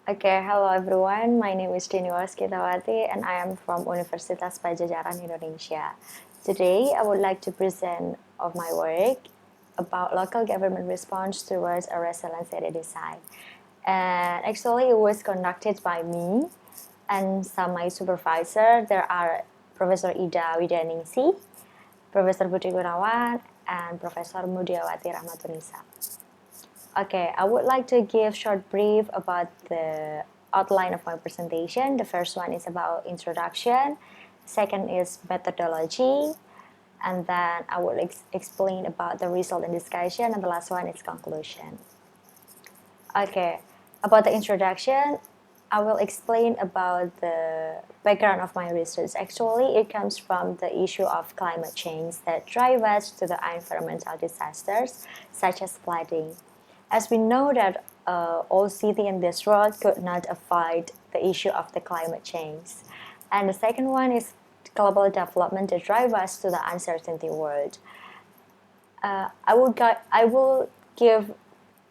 Okay, hello everyone. My name is Diny Wastikawati and I am from Universitas Padjajaran, Indonesia. Today, I would like to present of my work about local government response towards a resilient city design. And actually, it was conducted by me and some my supervisor. There are Professor Widianingsih, Professor Budhi Gunawan, and Professor Mudiyati Rahmatunnisa. Okay, I would like to give short brief about the outline of my presentation. The first one is about introduction, second is methodology, and then I will explain about the result and discussion, and the last one is conclusion. Okay, about the introduction, I will explain about the background of my research. Actually, it comes from the issue of climate change that drive us to the environmental disasters such as flooding. As we know that all cities in this world could not avoid the issue of the climate change. And the second one is global development that drive us to the uncertainty world. I will give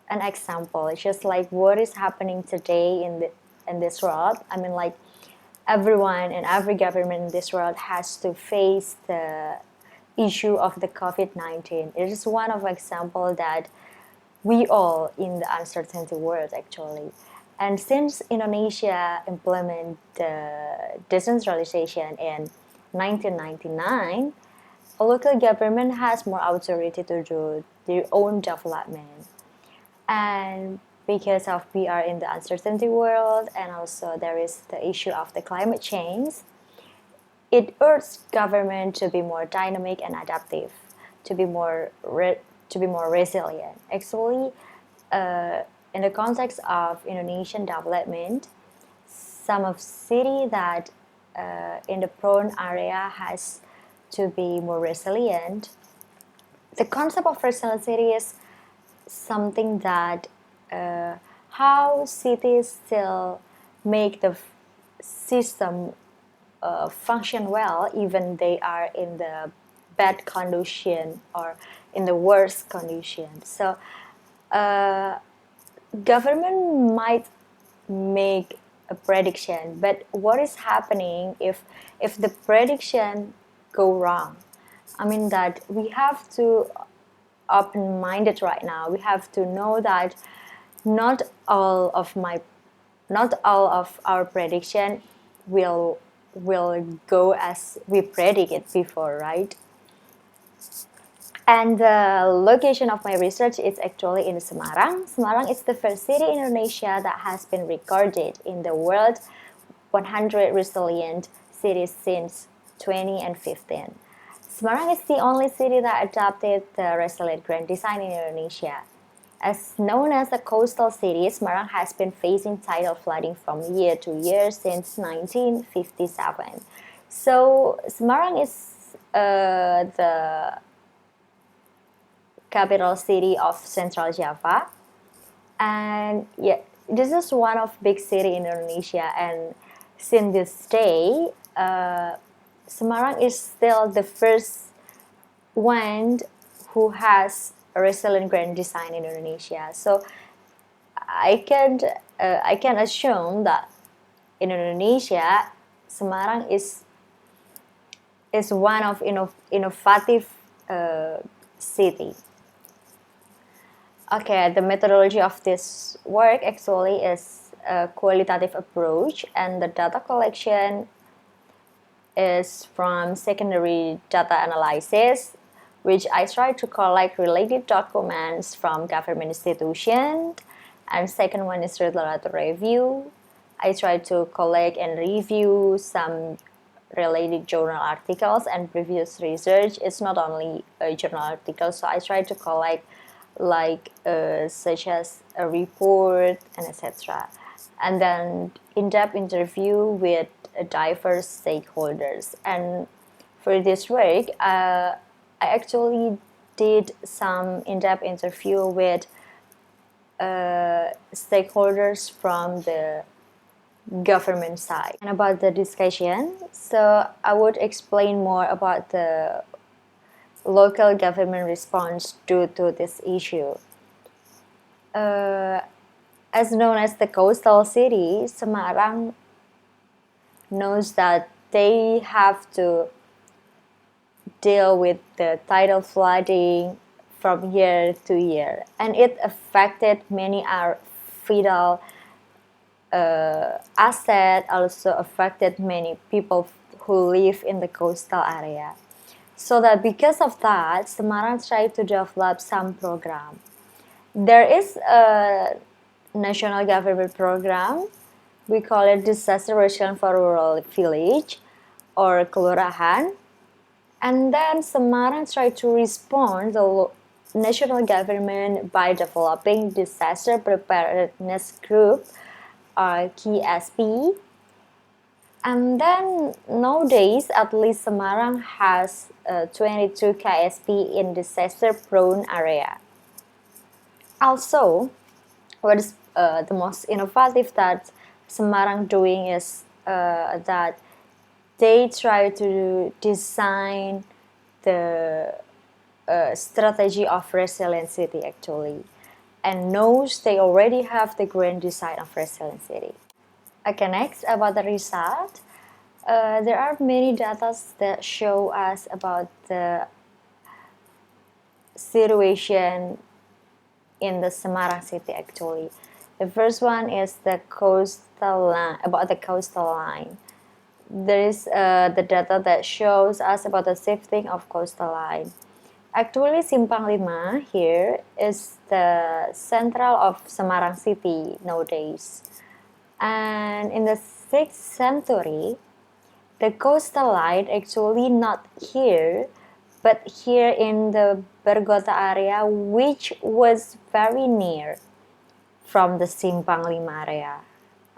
an example. It's just like what is happening today in this world. I mean, like everyone and every government in this world has to face the issue of the COVID-19. It is one of example that we all in the uncertainty world actually. And since Indonesia implemented the decentralization in 1999, a local government has more authority to do their own development. And because of we are in the uncertainty world and also there is the issue of the climate change, it urges government to be more dynamic and adaptive, to be more resilient. Actually, in the context of Indonesian development, some of city that in the prone area has to be more resilient. The concept of resilient city is something that how cities still make the system function well even they are in the bad condition or in the worst condition. So government might make a prediction, but what is happening if the prediction go wrong? I mean that we have to open-minded right now. We have to know that not all of our prediction will go as we predict it before, right? And the location of my research is actually in Semarang. Semarang is the first city in Indonesia that has been recorded in the world 100 resilient cities since 2015. Semarang is the only city that adopted the resilient grand design in Indonesia. As known as a coastal city, Semarang has been facing tidal flooding from year to year since 1957. So Semarang is the capital city of Central Java, and yeah, this is one of big city in Indonesia. And since this day, Semarang is still the first one who has a resilient grand design in Indonesia. So I can assume that in Indonesia, Semarang is one of innovative city. Okay, the methodology of this work actually is a qualitative approach, and the data collection is from secondary data analysis, which I try to collect related documents from government institutions, and second one is regulatory review. I try to collect and review some related journal articles and previous research. It's not only a journal article, so I try to collect like such as a report and etc. And then in-depth interview with diverse stakeholders. And for this work, I actually did some in-depth interview with stakeholders from the government side. And about the discussion, so I would explain more about the local government response due to this issue. As known as the coastal city, Semarang knows that they have to deal with the tidal flooding from year to year, and it affected many our vital asset, also affected many people who live in the coastal area. So that because of that, Semarang tried to develop some program. There is a national government program. We call it Disaster Resilience for Rural Village or Kelurahan. And then Semarang tried to respond the national government by developing Disaster Preparedness Group or KSP. And then nowadays, at least Semarang has 22 KSP in disaster-prone area. Also, what is the most innovative that Semarang doing is that they try to design the strategy of resilient city actually, and knows they already have the grand design of resilient city. Okay, next about the result. There are many data that show us about the situation in the Semarang city actually. The first one is the coastal line, about the coastal line. There is the data that shows us about the shifting of coastal line. Actually, Simpang Lima here is the central of Semarang city nowadays. And in the 6th century, the coastal line actually not here, but here in the Bergota area, which was very near from the Simpang Lima area.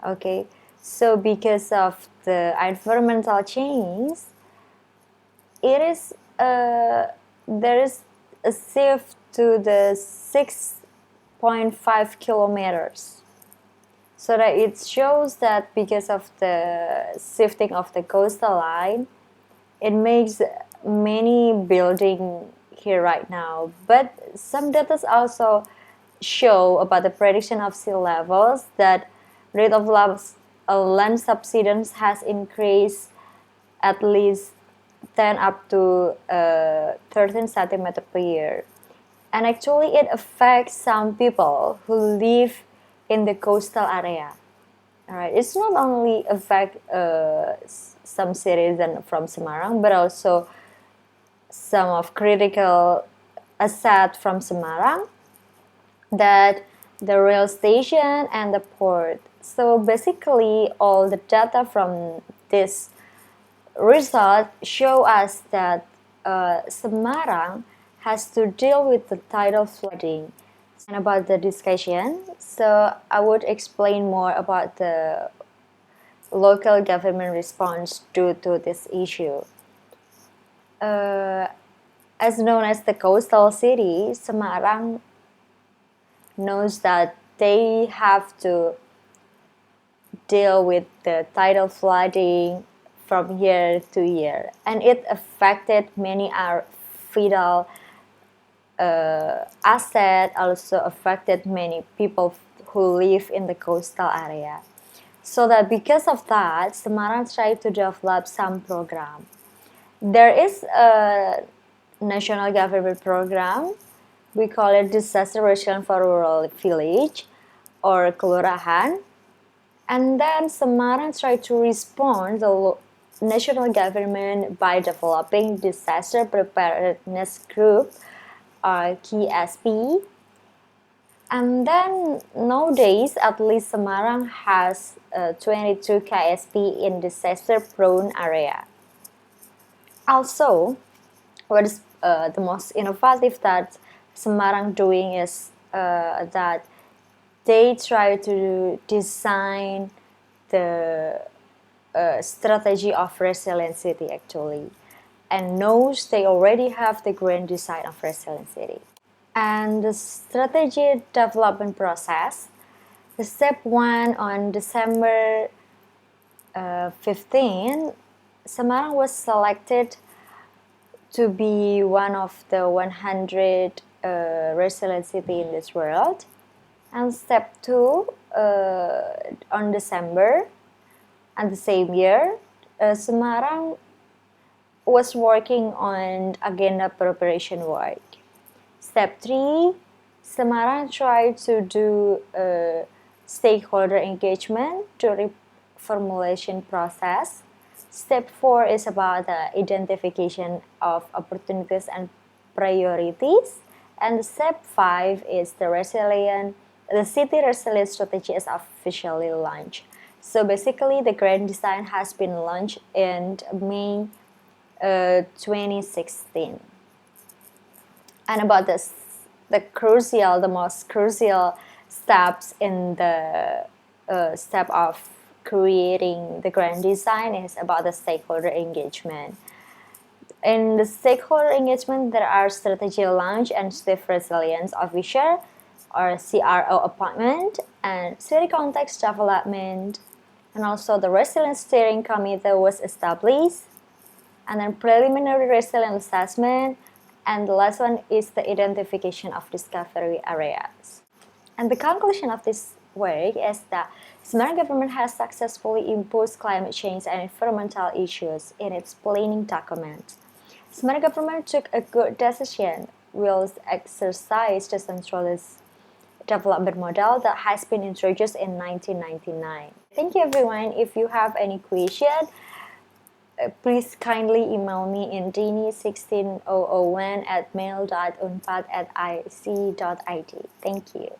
Okay, so because of the environmental change, it is there is a shift to the 6.5 kilometers. So that it shows that because of the shifting of the coastal line, it makes many building here right now. But some data also show about the prediction of sea levels that rate of land subsidence has increased at least 10 up to 13 centimeters per year. And actually it affects some people who live in the coastal area. All right, it's not only affect some citizens from Semarang, but also some of critical asset from Semarang, that the rail station and the port. So basically, all the data from this result show us that Semarang has to deal with the tidal flooding. And about the discussion, so I would explain more about the local government response due to this issue. As known as the coastal city, Semarang knows that they have to deal with the tidal flooding from year to year, and it affected many our vital asset, also affected many people who live in the coastal area. So that because of that, Semarang tried to develop some program. There is a national government program. We call it Disaster Resilience for Rural Village or Kelurahan. And then Semarang tried to respond the national government by developing Disaster Preparedness Group or KSP. And then nowadays, at least Semarang has 22 KSP in disaster-prone area. Also, what is the most innovative that Semarang doing is that they try to design the strategy of resilient city actually, and knows they already have the grand design of resilient city. And the strategy development process, the step 1 on December 15, Semarang was selected to be one of the 100 resilient city in this world. And step 2, on December and the same year, Semarang was working on agenda preparation work. Step 3, Semarang tried to do stakeholder engagement during formulation process. Step 4 is about the identification of opportunities and priorities. And step 5 is the city resilience strategy is officially launched. So basically the grand design has been launched in May 2016. And about this, the most crucial steps in the step of creating the grand design is about the stakeholder engagement. In the stakeholder engagement, there are strategy launch and city resilience officer or CRO appointment and city context development, and also the resilience steering committee was established, and then preliminary resilience assessment, and the last one is the identification of discovery areas. And the conclusion of this work is that Semarang government has successfully imposed climate change and environmental issues in its planning documents. Semarang government took a good decision, will exercise the centralized development model that has been introduced in 1999. Thank you everyone. If you have any question, please kindly email me in Diny16001@mail.unpad@ic.id. Thank you.